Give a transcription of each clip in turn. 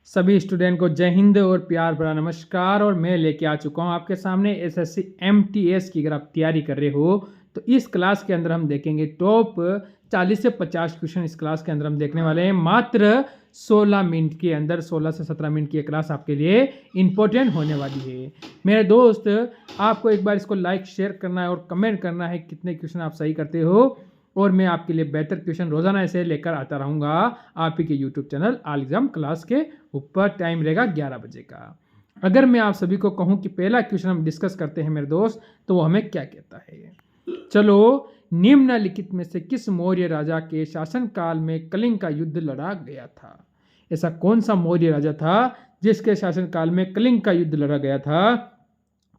सभी स्टूडेंट को जय हिंद और प्यार भरा नमस्कार। और मैं लेके आ चुका हूँ आपके सामने एसएससी एमटीएस की। अगर आप तैयारी कर रहे हो तो इस क्लास के अंदर हम देखेंगे टॉप 40 से 50 क्वेश्चन। इस क्लास के अंदर हम देखने वाले हैं मात्र 16 मिनट के अंदर। 16 से 17 मिनट की क्लास आपके लिए इंपॉर्टेंट होने वाली है मेरे दोस्त। आपको एक बार इसको लाइक शेयर करना है और कमेंट करना है कितने क्वेश्चन आप सही करते हो, और मैं आपके लिए बेहतर क्वेश्चन रोजाना ऐसे लेकर आता रहूंगा आप ही के YouTube channel all exam class के ऊपर। टाइम रहेगा 11 बजे का। अगर मैं आप सभी को कहूं कि पहला क्वेश्चन हम डिस्कस करते हैं मेरे दोस्त, तो वो हमें क्या कहता है। चलो, निम्नलिखित में से किस मौर्य राजा के शासनकाल में कलिंग का युद्ध लड़ा गया था। ऐसा कौन सा मौर्य राजा था जिसके शासनकाल में कलिंग का युद्ध लड़ा गया था।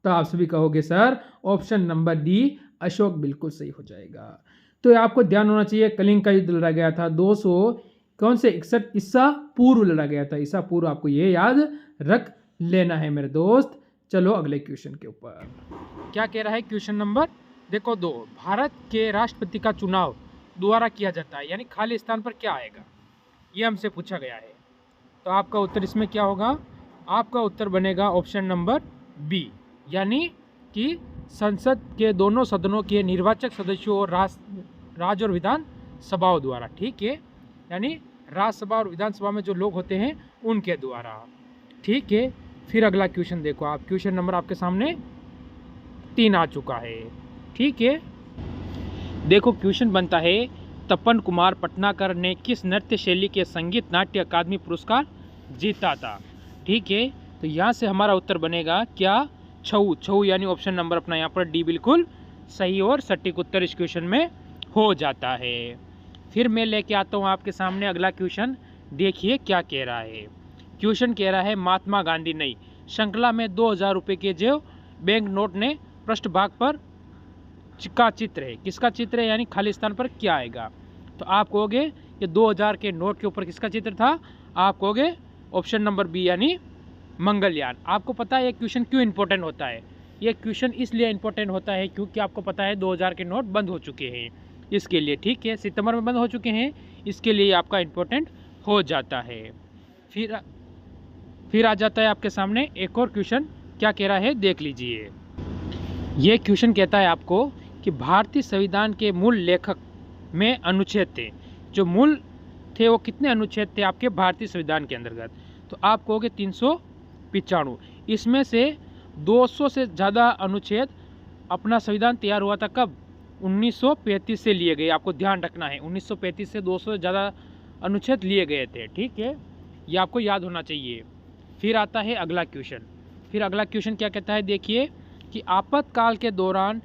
तो आप सभी कहोगे sir option number D Ashok बिल्कुल सही हो जाएगा। तो आपको ध्यान होना चाहिए, कलिंग का युद्ध लड़ा गया था 200 कौन से 61 ईसा पूर्व लड़ा गया था। ईसा पूर्व आपको ये याद रख लेना है मेरे दोस्त। चलो अगले क्वेश्चन के ऊपर क्या कह रहा है। क्वेश्चन नंबर देखो 2, भारत के राष्ट्रपति का चुनाव दोबारा किया जाता है, यानी खाली स्थान पर क्या आएगा, ये हमसे पूछा गया है। तो आपका उत्तर इसमें क्या होगा। आपका उत्तर बनेगा ऑप्शन नंबर बी, यानी कि संसद के दोनों सदनों के निर्वाचक सदस्यों और राज्य और विधान सभाओं द्वारा। ठीक है, यानी राज्यसभा और विधानसभा में जो लोग होते हैं उनके द्वारा। ठीक है, फिर अगला क्वेश्चन देखो आप। क्वेश्चन नंबर आपके सामने 3 आ चुका है। ठीक है, देखो क्वेश्चन बनता है तपन कुमार पटनाकर ने किस नृत्य शैली के संगीत नाट्य अकादमी पुरस्कार जीता था। ठीक है, तो यहाँ से हमारा उत्तर बनेगा क्या, छऊ। छऊ यानी ऑप्शन नंबर अपना यहाँ पर डी बिल्कुल सही और सटीक उत्तर इस क्वेश्चन में हो जाता है। फिर मैं लेके आता हूँ आपके सामने अगला क्वेश्चन। देखिए क्या कह रहा है। क्वेश्चन कह रहा है महात्मा गांधी नई श्रृंखला में 2000 रुपये के जो बैंक नोट ने पृष्ठभाग पर का चित्र है, किसका चित्र है, यानी खाली स्थान पर क्या आएगा। तो आप कहोगे ये 2000 के नोट के ऊपर किसका चित्र था। आप कहोगे ऑप्शन नंबर बी, यानी मंगलयान। आपको पता है ये क्वेश्चन क्यों इंपॉर्टेंट होता है। ये क्वेश्चन इसलिए इंपॉर्टेंट होता है क्योंकि आपको पता है 2000 के नोट बंद हो चुके हैं इसके लिए। ठीक है, सितंबर में बंद हो चुके हैं, इसके लिए आपका इंपॉर्टेंट हो जाता है। फिर आ जाता है आपके सामने एक और क्वेश्चन। क्या कह रहा है देख लीजिए। ये क्वेश्चन कहता है आपको कि भारतीय संविधान के मूल लेखक में अनुच्छेद थे, जो मूल थे वो कितने अनुच्छेद थे आपके भारतीय संविधान के अंतर्गत। तो आप कहोगे 395। इसमें से 200 से ज़्यादा अनुच्छेद अपना संविधान तैयार हुआ था कब, 1935 से लिए गए। आपको ध्यान रखना है 1935 से 200 से ज़्यादा अनुच्छेद लिए गए थे। ठीक है, ये आपको याद होना चाहिए। फिर आता है अगला क्वेश्चन। फिर अगला क्वेश्चन क्या कहता है देखिए कि आपातकाल के दौरान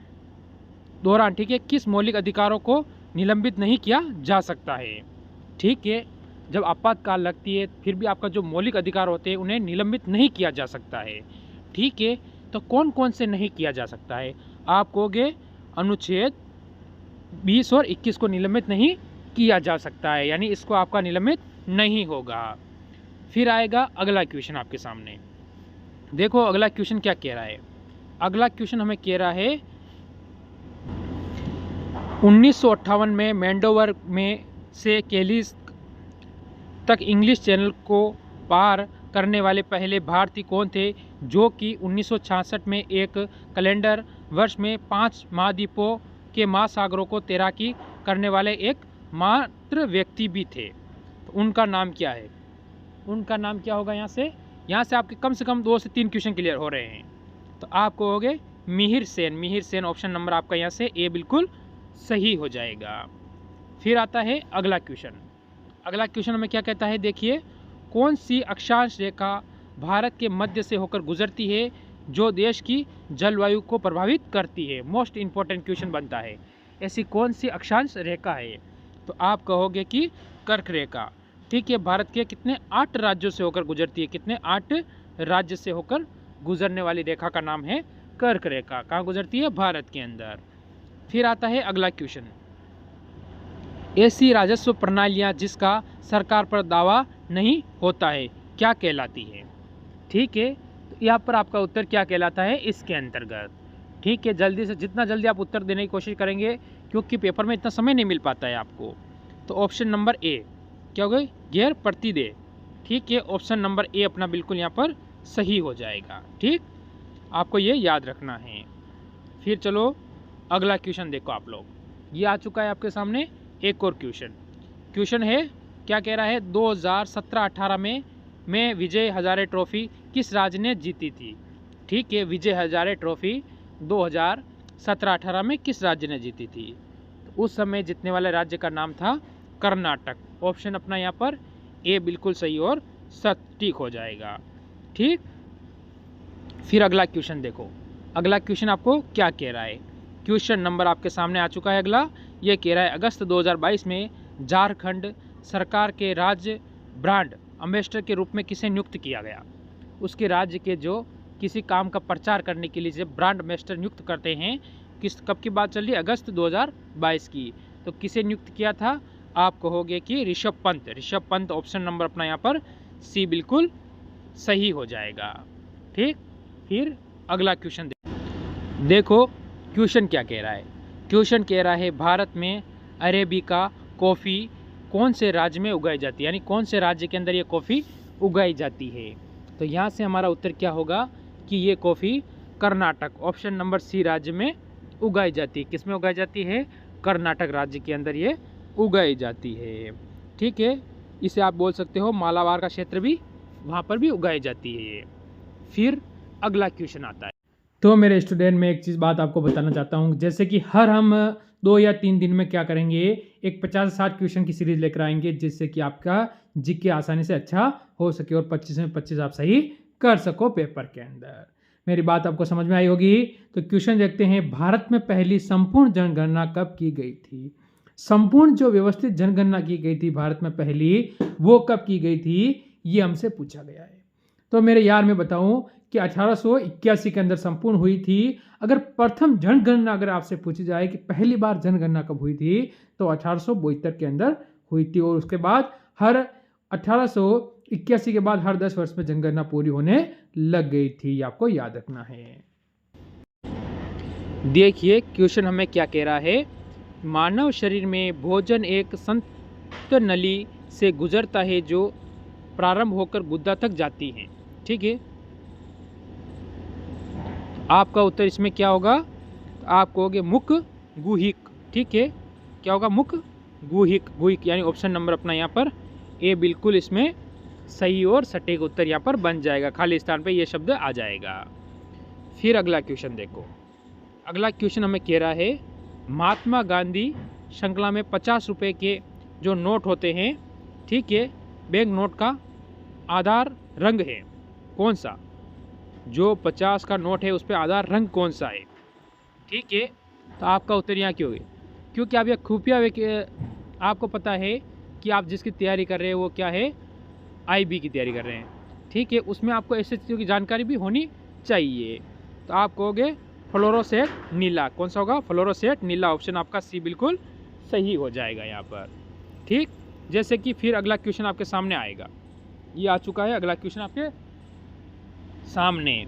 ठीक है किस मौलिक अधिकारों को निलंबित नहीं किया जा सकता है। ठीक है, जब आपातकाल लगती है फिर भी आपका जो मौलिक अधिकार होते हैं उन्हें निलंबित नहीं किया जा सकता है। ठीक है, तो कौन कौन से नहीं किया जा सकता है। आप कहोगे अनुच्छेद 20 और 21 को निलंबित नहीं किया जा सकता है, यानी इसको आपका निलंबित नहीं होगा। फिर आएगा अगला क्वेश्चन आपके सामने। देखो अगला क्वेश्चन क्या कह रहा है। अगला क्वेश्चन हमें कह रहा है 1958 में मैंडोवर में से केलिस तक इंग्लिश चैनल को पार करने वाले पहले भारतीय कौन थे, जो कि 1966 में एक कैलेंडर वर्ष में 5 महाद्वीपों के महासागरों को तैराकी करने वाले एक मात्र व्यक्ति भी थे। तो उनका नाम क्या है। उनका नाम क्या होगा। यहाँ से आपके कम से कम 2 से 3 क्वेश्चन क्लियर हो रहे हैं। तो आप कहोगे मिहिर सेन। मिहिर सेन ऑप्शन नंबर आपका यहाँ से ए बिल्कुल सही हो जाएगा। फिर आता है अगला क्वेश्चन। अगला क्वेश्चन हमें क्या कहता है देखिए, कौन सी अक्षांश रेखा भारत के मध्य से होकर गुजरती है जो देश की जलवायु को प्रभावित करती है। मोस्ट इंपॉर्टेंट क्वेश्चन बनता है, ऐसी कौन सी अक्षांश रेखा है। तो आप कहोगे कि कर्क रेखा। ठीक है, भारत के कितने 8 राज्यों से होकर गुजरती है, कितने 8 राज्य से होकर गुजरने वाली रेखा का नाम है कर्क रेखा। कहाँ गुजरती है, भारत के अंदर। फिर आता है अगला क्वेश्चन, ऐसी राजस्व प्रणालियाँ जिसका सरकार पर दावा नहीं होता है क्या कहलाती है। ठीक है, तो यहाँ पर आपका उत्तर क्या कहलाता है इसके अंतर्गत। ठीक है, जल्दी से जितना जल्दी आप उत्तर देने की कोशिश करेंगे क्योंकि पेपर में इतना समय नहीं मिल पाता है आपको। तो ऑप्शन नंबर ए क्या हो गई, गैर प्रतिदेय। ठीक है, ऑप्शन नंबर ए अपना बिल्कुल यहाँ पर सही हो जाएगा। ठीक, आपको ये याद रखना है। फिर चलो अगला क्वेश्चन देखो आप लोग, ये आ चुका है आपके सामने एक और क्वेश्चन है, क्या कह रहा है 2017-18 में विजय हजारे ट्रॉफी किस राज्य ने जीती थी। ठीक है, विजय हजारे ट्रॉफी 2017-18 में किस राज्य ने जीती थी। तो उस समय जीतने वाले राज्य का नाम था कर्नाटक। ऑप्शन अपना यहाँ पर ए बिल्कुल सही और सटीक हो जाएगा। ठीक, फिर अगला क्वेश्चन देखो, अगला क्वेश्चन आपको क्या कह रहा है। क्वेश्चन नंबर आपके सामने आ चुका है अगला, ये कह रहा है अगस्त 2022 में झारखंड सरकार के राज्य ब्रांड एम्बेसडर के रूप में किसे नियुक्त किया गया। उसके राज्य के जो किसी काम का प्रचार करने के लिए जब ब्रांड एम्बेसडर नियुक्त करते हैं, किस कब की बात चल रही है, अगस्त 2022 की। तो किसे नियुक्त किया था, आप कहोगे कि ऋषभ पंत। ऑप्शन नंबर अपना यहाँ पर सी बिल्कुल सही हो जाएगा। ठीक, फिर अगला क्वेश्चन देखो क्वेश्चन क्या कह रहा है। क्वेश्चन कह रहा है भारत में अरेबिका कॉफ़ी कौन से राज्य में उगाई जाती है, यानी कौन से राज्य के अंदर ये कॉफ़ी उगाई जाती है। तो यहाँ से हमारा उत्तर क्या होगा कि ये coffee Karnataka, option number C राज्य में उगाई जाती है। किस में उगाई जाती है, कर्नाटक राज्य के अंदर ये उगाई जाती है। ठीक है, इसे आप बोल सकते हो मालाबार का क्षेत्र भी, वहाँ पर भी उगाई जाती है ये। फिर अगला क्वेश्चन आता है। तो मेरे स्टूडेंट, मैं एक चीज़ बात आपको बताना चाहता हूँ, जैसे कि हर हम 2 या 3 दिन में क्या करेंगे, एक 50-60 क्वेश्चन की सीरीज लेकर आएंगे, जिससे कि आपका जीके आसानी से अच्छा हो सके और 25 में 25 आप सही कर सको पेपर के अंदर। मेरी बात आपको समझ में आई होगी। तो क्वेश्चन देखते हैं, भारत में पहली संपूर्ण जनगणना कब की गई थी। संपूर्ण जो व्यवस्थित जनगणना की गई थी भारत में पहली, वो कब की गई थी, ये हमसे पूछा गया है। तो मेरे यार मैं बताऊं कि 1881 के अंदर संपूर्ण हुई थी। अगर प्रथम जनगणना अगर आपसे पूछी जाए कि पहली बार जनगणना कब हुई थी, तो 1872 के अंदर हुई थी। और उसके बाद हर 1881 के बाद हर 10 वर्ष में जनगणना पूरी होने लग गई थी। आपको याद रखना है। देखिए क्वेश्चन हमें क्या कह रहा है, मानव शरीर में भोजन एक संतनली से गुजरता है जो प्रारंभ होकर गुद्दा तक जाती है। ठीक है, आपका उत्तर इसमें क्या होगा, आप कहोगे मुख गुहिक। ठीक है, क्या होगा, मुख गुहिक यानी ऑप्शन नंबर अपना यहाँ पर ए बिल्कुल इसमें सही और सटीक उत्तर यहाँ पर बन जाएगा, खाली स्थान पे ये शब्द आ जाएगा। फिर अगला क्वेश्चन देखो, अगला क्वेश्चन हमें कह रहा है महात्मा गांधी श्रृंखला में 50 रुपये के जो नोट होते हैं, ठीक है, बैंक नोट का आधार रंग है कौन सा। जो 50 का नोट है उस पर आधार रंग कौन सा है। ठीक है, तो आपका उत्तर यहाँ क्यों है, क्योंकि आप यह खुफिया आपको पता है कि आप जिसकी तैयारी कर रहे हैं वो क्या है, आईबी की तैयारी कर रहे हैं। ठीक है, उसमें आपको ऐसे चीज़ों की जानकारी भी होनी चाहिए। तो आप कहोगे फ्लोरोसेट नीला, कौन सा होगा, फ्लोरोसेट नीला। ऑप्शन आपका सी बिल्कुल सही हो जाएगा यहाँ पर। ठीक, जैसे कि फिर अगला क्वेश्चन आपके सामने आएगा, ये आ चुका है अगला क्वेश्चन आपके सामने।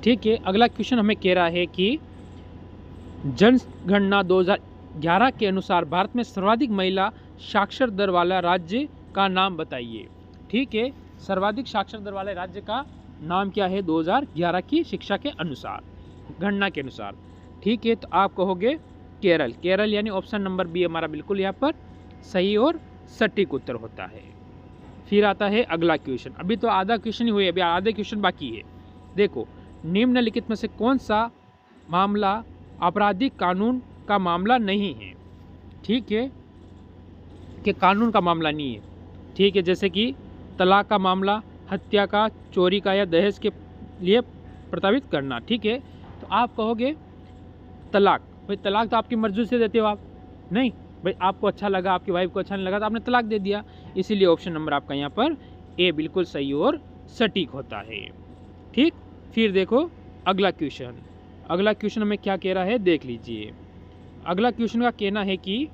ठीक है, अगला क्वेश्चन हमें कह रहा है कि जनगणना 2011 के अनुसार भारत में सर्वाधिक महिला साक्षर दर वाला राज्य का नाम बताइए। ठीक है, सर्वाधिक साक्षर दर वाले राज्य का नाम क्या है 2011 की शिक्षा के अनुसार, गणना के अनुसार। ठीक है, तो आप कहोगे केरल यानी ऑप्शन नंबर बी हमारा बिल्कुल यहाँ पर सही और सटीक उत्तर होता है। फिर आता है अगला क्वेश्चन, अभी तो आधा क्वेश्चन ही हुए, अभी आधे क्वेश्चन बाकी है। देखो, निम्नलिखित में से कौन सा मामला आपराधिक कानून का मामला नहीं है। ठीक है, कि कानून का मामला नहीं है। ठीक है, जैसे कि तलाक का मामला, हत्या का, चोरी का या दहेज के लिए प्रताड़ित करना। ठीक है, तो आप कहोगे तलाक। भाई तलाक तो आपकी मर्जी से देते हो आप, नहीं भाई आपको अच्छा लगा, आपकी वाइफ को अच्छा नहीं लगा तो आपने तलाक दे दिया, इसीलिए ऑप्शन नंबर आपका यहाँ पर ए बिल्कुल सही और सटीक होता है। ठीक, फिर देखो अगला क्वेश्चन हमें क्या कह रहा है देख लीजिए। अगला क्वेश्चन का कहना है कि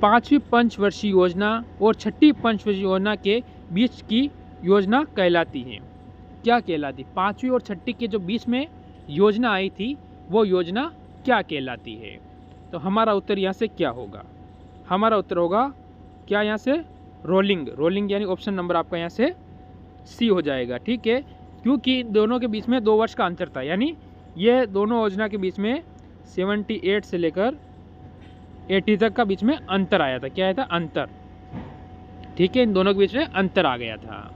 5वीं पंचवर्षीय योजना और 6ठी पंचवर्षीय योजना के बीच की योजना कहलाती है। क्या कहलाती, 5वीं और 6ठी के जो बीच में योजना आई थी वो योजना क्या कहलाती है। तो हमारा उत्तर यहाँ से क्या होगा, हमारा उत्तर होगा क्या, यहाँ से रोलिंग, रोलिंग यानी ऑप्शन नंबर आपका यहाँ से सी हो जाएगा। ठीक है, क्योंकि दोनों के बीच में 2 वर्ष का अंतर था, यानी ये दोनों योजना के बीच में 78 से लेकर 80 तक का बीच में अंतर आया था। क्या आया था? अंतर। ठीक है, इन दोनों के बीच में अंतर आ गया था।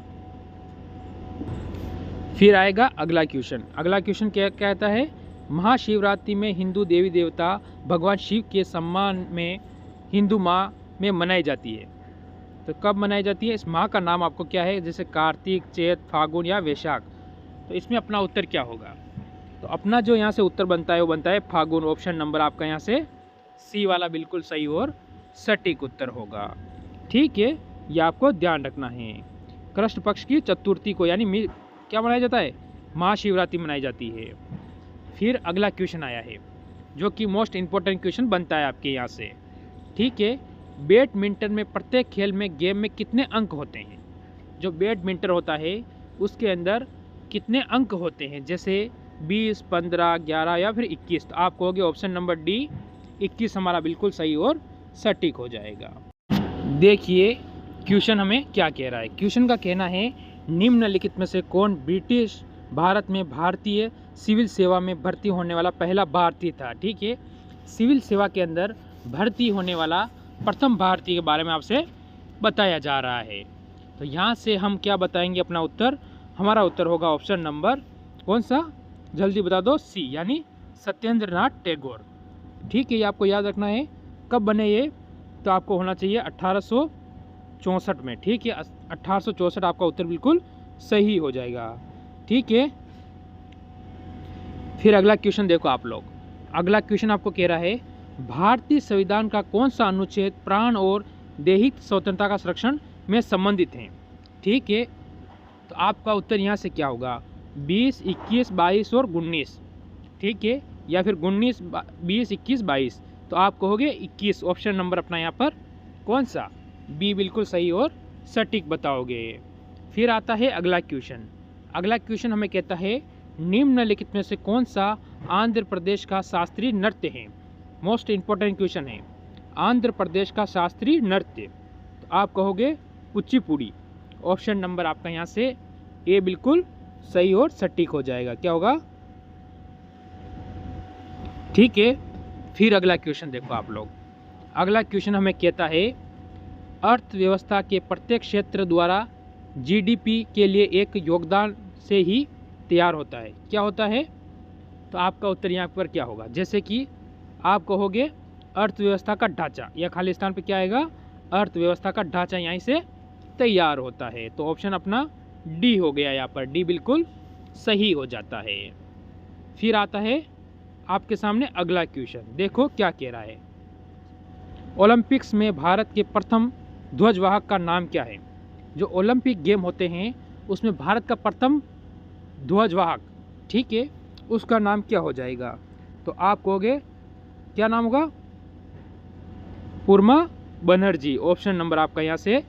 फिर आएगा अगला क्वेश्चन। अगला क्वेश्चन क्या कहता है? महाशिवरात्रि में हिंदू देवी देवता भगवान शिव के सम्मान में हिंदू माह में मनाई जाती है। तो कब मनाई जाती है? इस माह का नाम आपको क्या है? जैसे कार्तिक, चैत, फागुन या वैशाख। तो इसमें अपना उत्तर क्या होगा? तो अपना जो यहाँ से उत्तर बनता है वो बनता है फागुन। ऑप्शन नंबर आपका यहाँ से सी वाला बिल्कुल सही और सटीक उत्तर होगा। ठीक है, ये आपको ध्यान रखना है। कृष्ण पक्ष की चतुर्थी को यानी क्या मनाया जाता है? महाशिवरात्रि मनाई जाती है। फिर अगला क्वेश्चन आया है जो कि मोस्ट इम्पोर्टेंट क्वेश्चन बनता है आपके यहाँ से। ठीक है, बैडमिंटन में प्रत्येक खेल में गेम में कितने अंक होते हैं? जो बैडमिंटन होता है उसके अंदर कितने अंक होते हैं? जैसे 20, 15, 11 या फिर 21। तो आप कहोगे ऑप्शन नंबर डी 21 हमारा बिल्कुल सही और सटीक हो जाएगा। देखिए क्वेश्चन हमें क्या कह रहा है। क्वेश्चन का कहना है निम्नलिखित में से कौन ब्रिटिश भारत में भारतीय सिविल सेवा में भर्ती होने वाला पहला भारतीय था? ठीक है, सिविल सेवा के अंदर भर्ती होने वाला प्रथम भारतीय के बारे में आपसे बताया जा रहा है। तो यहाँ से हम क्या बताएंगे अपना उत्तर? हमारा उत्तर होगा ऑप्शन नंबर कौन सा? जल्दी बता दो, सी यानी सत्येंद्र नाथ टैगोर। ठीक है, ये आपको याद रखना है। कब बने ये? तो आपको होना चाहिए 1864 में। ठीक है, 1864 आपका उत्तर बिल्कुल सही हो जाएगा। ठीक है, फिर अगला क्वेश्चन देखो आप लोग। अगला क्वेश्चन आपको कह रहा है भारतीय संविधान का कौन सा अनुच्छेद प्राण और दैहिक स्वतंत्रता का संरक्षण में संबंधित है? ठीक है, तो आपका उत्तर यहाँ से क्या होगा? 20, 21, 22 और 19। ठीक है, या फिर 19, 20, 21, 22। तो आप कहोगे 21। ऑप्शन नंबर अपना यहाँ पर कौन सा? बी बिल्कुल सही और सटीक बताओगे। फिर आता है अगला क्वेश्चन। अगला क्वेश्चन हमें कहता है निम्नलिखित में से कौन सा आंध्र प्रदेश का शास्त्रीय नृत्य है? मोस्ट इम्पोर्टेंट क्वेश्चन है, आंध्र प्रदेश का शास्त्रीय नृत्य। तो आप कहोगे कुचिपुड़ी। ऑप्शन नंबर आपका यहाँ से ए बिल्कुल सही और सटीक हो जाएगा। क्या होगा? ठीक है, फिर अगला क्वेश्चन देखो आप लोग। अगला क्वेश्चन हमें कहता है अर्थव्यवस्था के प्रत्येक क्षेत्र द्वारा जीडीपी के लिए एक योगदान से ही तैयार होता है। क्या होता है? तो आपका उत्तर यहाँ पर क्या होगा? जैसे कि आप कहोगे अर्थव्यवस्था का ढांचा, या खाली स्थान पे क्या आएगा? अर्थव्यवस्था का ढांचा यहीं से तैयार होता है। तो ऑप्शन अपना डी हो गया, यहाँ पर डी बिल्कुल सही हो जाता है। फिर आता है आपके सामने अगला क्वेश्चन। देखो क्या कह रहा है। ओलंपिक्स में भारत के प्रथम ध्वजवाहक का नाम क्या है? जो ओलंपिक गेम होते हैं उसमें भारत का प्रथम ध्वजवाहक, ठीक है, उसका नाम क्या हो जाएगा? तो आप कहोगे क्या नाम होगा? पुरमा बनर्जी। ऑप्शन नंबर आपका यहाँ से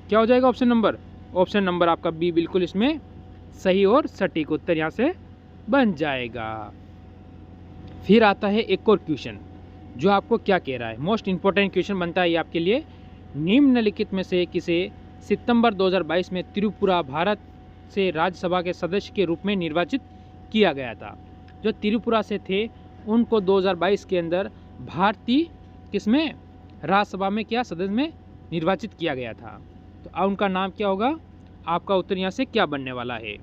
क्या हो जाएगा? ऑप्शन नंबर आपका बी बिल्कुल इसमें सही और सटीक उत्तर यहाँ से बन जाएगा। फिर आता है एक और क्वेश्चन जो आपको क्या कह रहा है। मोस्ट इम्पोर्टेंट क्वेश्चन बनता है ये आपके लिए। निम्नलिखित में से किसे सितंबर 2022 में त्रिपुरा भारत से राज्यसभा के सदस्य के रूप में निर्वाचित किया गया था? जो त्रिपुरा से थे उनको 2022 के अंदर भारतीय किसमें राज्यसभा में क्या सदस्य में निर्वाचित किया गया था। तो उनका नाम क्या होगा? आपका उत्तर यहाँ से क्या बनने वाला है?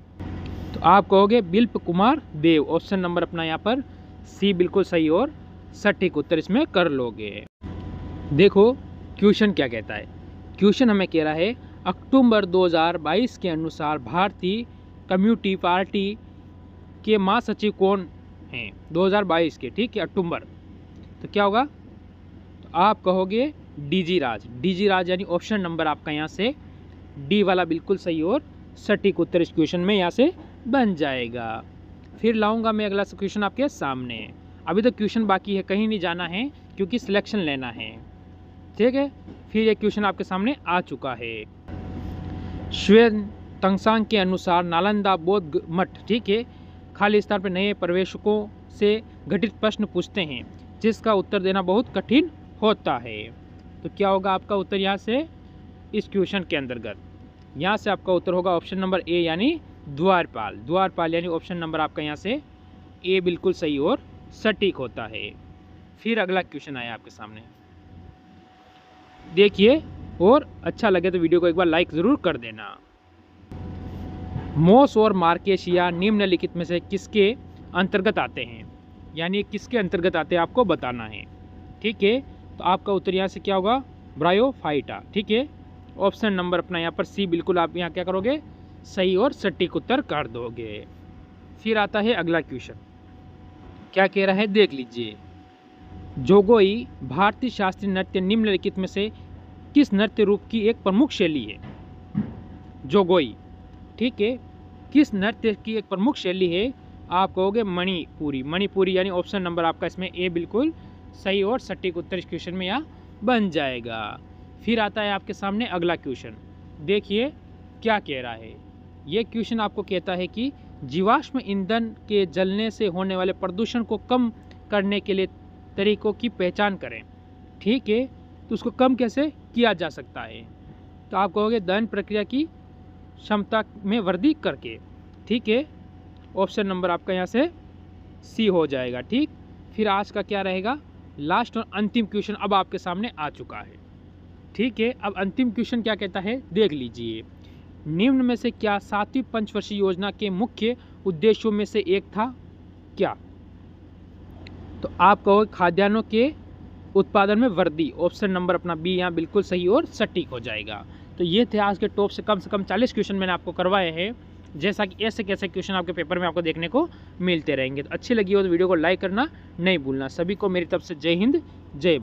तो आप कहोगे बिल्प कुमार देव। ऑप्शन नंबर अपना यहाँ पर सी बिल्कुल सही और सटीक उत्तर इसमें कर लोगे। देखो क्वेश्चन क्या कहता है। क्वेश्चन हमें कह रहा है अक्टूबर 2022 के अनुसार भारतीय कम्युनिटी पार्टी के महासचिव कौन हैं? 2022 के, ठीक है, अक्टूबर। तो क्या होगा? तो आप कहोगे डीजी राज यानी ऑप्शन नंबर आपका यहाँ से डी वाला बिल्कुल सही और सटीक उत्तर इस क्वेश्चन में यहाँ से बन जाएगा। फिर लाऊंगा मैं अगला क्वेश्चन आपके सामने। अभी तो क्वेश्चन बाकी है, कहीं नहीं जाना है क्योंकि सिलेक्शन लेना है, ठीक है। फिर ये क्वेश्चन आपके सामने आ चुका है। श्वेन तंगसांग के अनुसार नालंदा बौद्ध मठ, ठीक है, खाली स्थान पर नए प्रवेशकों से घटित प्रश्न पूछते हैं जिसका उत्तर देना बहुत कठिन होता है। तो क्या होगा आपका उत्तर यहाँ से? इस क्वेश्चन के अंतर्गत। यहाँ से आपका उत्तर होगा ऑप्शन नंबर ए यानी द्वारपाल। द्वारपाल यानी ऑप्शन नंबर आपका यहाँ से ए बिल्कुल सही और सटीक होता है। फिर अगला क्वेश्चन आया आपके सामने, देखिए, और अच्छा लगे तो वीडियो को एक बार लाइक ज़रूर कर देना। मोस और मार्केशिया निम्नलिखित में से किसके अंतर्गत आते हैं, यानी किसके अंतर्गत आते हैं आपको बताना है। ठीक है, तो आपका उत्तर यहाँ से क्या होगा, ब्रायोफाइटा। ठीक है, ऑप्शन नंबर अपना यहाँ पर सी बिल्कुल आप यहाँ क्या करोगे, सही और सटीक उत्तर कर दोगे। फिर आता है अगला क्वेश्चन, क्या कह रहा है देख लीजिए। जोगोई भारतीय शास्त्रीय नृत्य निम्नलिखित में से किस नृत्य रूप की एक प्रमुख शैली है। जोगोई, ठीक है, किस नृत्य की एक प्रमुख शैली है, आप कहोगे मणिपुरी। मणिपुरी यानी ऑप्शन नंबर आपका इसमें ए बिल्कुल सही और सटीक उत्तर इस क्वेश्चन में यहाँ बन जाएगा। फिर आता है आपके सामने अगला क्वेश्चन, देखिए क्या कह रहा है। ये क्वेश्चन आपको कहता है कि जीवाश्म ईंधन के जलने से होने वाले प्रदूषण को कम करने के लिए तरीकों की पहचान करें। ठीक है, तो उसको कम कैसे किया जा सकता है, तो आप कहोगे दहन प्रक्रिया की क्षमता में वृद्धि करके। ठीक है, ऑप्शन नंबर आपका यहाँ से सी हो जाएगा। ठीक, फिर आज का क्या रहेगा, लास्ट और अंतिम क्वेश्चन अब आपके सामने आ चुका है। ठीक है, अब अंतिम क्वेश्चन क्या कहता है देख लीजिए। निम्न में से क्या 7वीं पंचवर्षीय योजना के मुख्य उद्देश्यों में से एक था क्या, तो आप कहोगे खाद्यान्नों के उत्पादन में वृद्धि। ऑप्शन नंबर अपना बी यहाँ बिल्कुल सही और सटीक हो जाएगा। तो ये थे आज के टॉप से कम 40 क्वेश्चन मैंने आपको करवाए हैं। जैसा कि ऐसे कैसे क्वेश्चन आपके पेपर में आपको देखने को मिलते रहेंगे। तो अच्छी लगी हो तो वीडियो को लाइक करना नहीं भूलना। सभी को मेरी तरफ से जय हिंद, जय